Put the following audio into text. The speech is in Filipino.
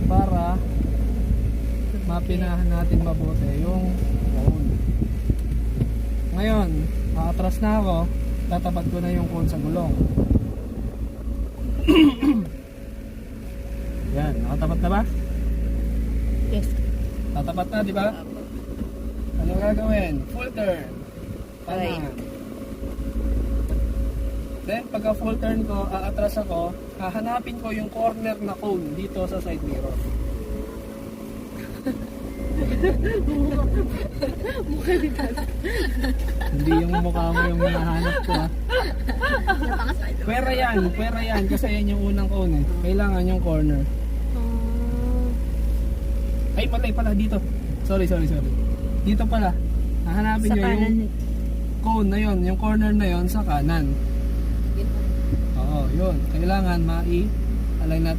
para mapinahan natin mabuti yung cone. Ngayon, atras na ako, tatapat ko na yung cone sa gulong. Yan, nakatapat na ba? Yes. Tatapat na, di ba? Ano gagawin? Full turn. Right. Kanan. Then, pagka full turn ko, aatras ako, hahanapin ko yung corner na cone dito sa side mirror. Mukha ni Tata. Hindi yung mukha mo yung hinahanap ko, ha. Pwera yan, kasi yan yung unang cone eh. Kailangan yung corner. Ay, patay pala dito. Sorry. Dito pala. Hahanapin Sa nyo kanan. yung cone na yon, yung corner na yon sa kanan. Oo, yun. Kailangan mai-align natin.